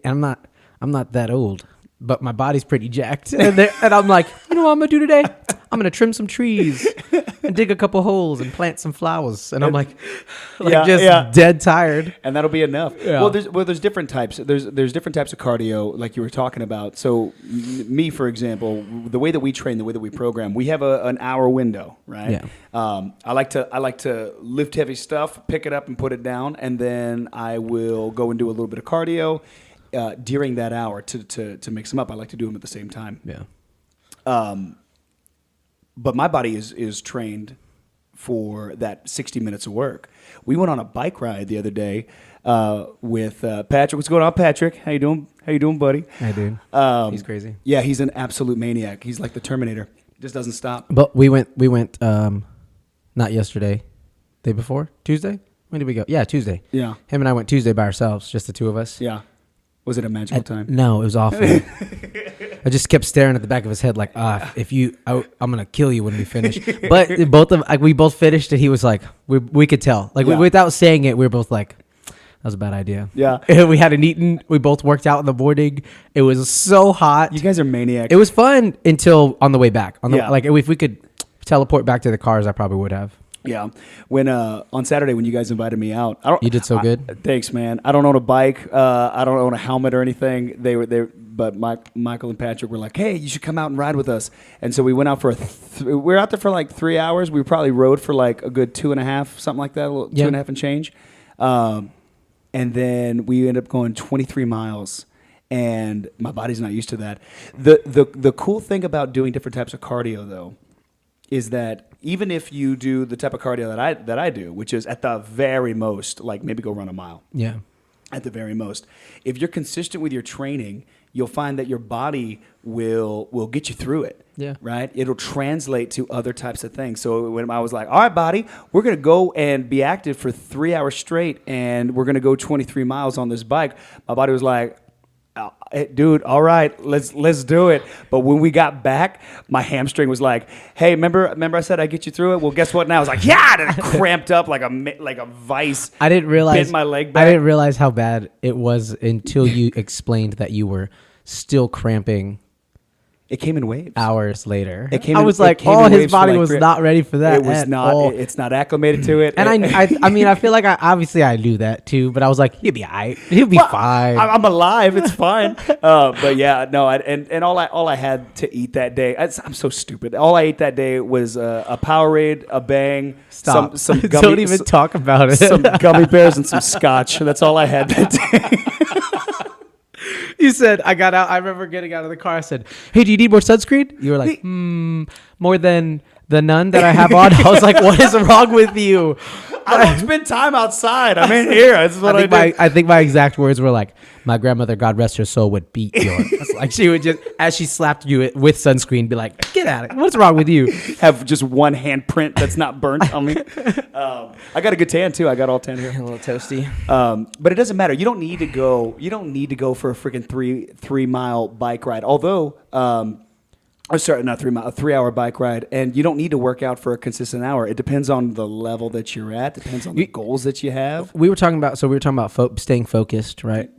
I'm not that old, but my body's pretty jacked. And I'm like, you know what I'm gonna do today? I'm gonna trim some trees and dig a couple holes and plant some flowers. And I'm like dead tired. And that'll be enough. Yeah. There's different types. There's different types of cardio, like you were talking about. So me, for example, the way that we train, the way that we program, we have an hour window, right? Yeah. I like to lift heavy stuff, pick it up and put it down, and then I will go and do a little bit of cardio during that hour to mix them up. I like to do them at the same time. Yeah. But my body is trained for that 60 minutes of work. We went on a bike ride the other day with Patrick. What's going on, Patrick? How you doing? How you doing, buddy? Hey, dude. He's crazy. Yeah, he's an absolute maniac. He's like the Terminator. Just doesn't stop. But we went not yesterday, day before, Tuesday. When did we go? Yeah, Tuesday. Yeah. Him and I went Tuesday by ourselves, just the two of us. Yeah. Was it a magical time? No, it was awful. I just kept staring at the back of his head like, I'm gonna kill you when we finish. But we both finished, and he was like, we could tell, like without saying it, we were both like, that was a bad idea. Yeah. We hadn't eaten. We both worked out in the morning. It was so hot. You guys are maniacs. It was fun until on the way back. Yeah. Like if we could teleport back to the cars, I probably would have. Yeah. When on Saturday when you guys invited me out, You did so good. Thanks, man. I don't own a bike. I don't own a helmet or anything. But Michael and Patrick were like, "Hey, you should come out and ride with us." And so we went out for we were out there for like 3 hours. We probably rode for like a good 2.5, something like that, 2.5 and change. And then we ended up going 23 miles. And my body's not used to that. The cool thing about doing different types of cardio, though, is that even if you do the type of cardio that I do, which is at the very most, like maybe go run a mile. Yeah. At the very most, if you're consistent with your training, you'll find that your body will get you through it. Yeah. Right? It'll translate to other types of things. So when I was like, all right, body, we're going to go and be active for 3 hours straight, and we're going to go 23 miles on this bike, my body was like, dude, all right, let's do it. But when we got back, my hamstring was like, hey, remember I said I'd get you through it? Well, guess what now? I was like, yeah, and it cramped up like a vice. I didn't realize. Bit my leg back. I didn't realize how bad it was until you explained that you were still cramping. It came in waves. Hours later, I was like, his body was not ready for that. It was not. All. It's not acclimated to it. And I mean, I feel like I knew that too, but I was like, he'll be all right. He'll be fine. I'm alive. It's fine. But yeah, no. And all I had to eat that day. I'm so stupid. All I ate that day was a Powerade, a Bang, Stop. some gummy, Don't even talk about it. Some gummy bears and some scotch. That's all I had that day. You said, I got out. I remember getting out of the car. I said, hey, do you need more sunscreen? You were like, more than the none that I have on. I was like, what is wrong with you? I don't spend time outside. I'm in here. That's what I do. I think my exact words were like, my grandmother, God rest her soul, would beat your. Like she would just, as she slapped you with sunscreen, be like, get out of it. What's wrong with you? Have just one handprint that's not burnt on me. I got a good tan too. I got all tan here. A little toasty. But it doesn't matter. You don't need to go for a freaking three mile bike ride. Although, not 3 mile, a 3 hour bike ride, and you don't need to work out for a consistent hour. It depends on the level that you're at. Depends on the goals that you have. We were talking about staying focused, right?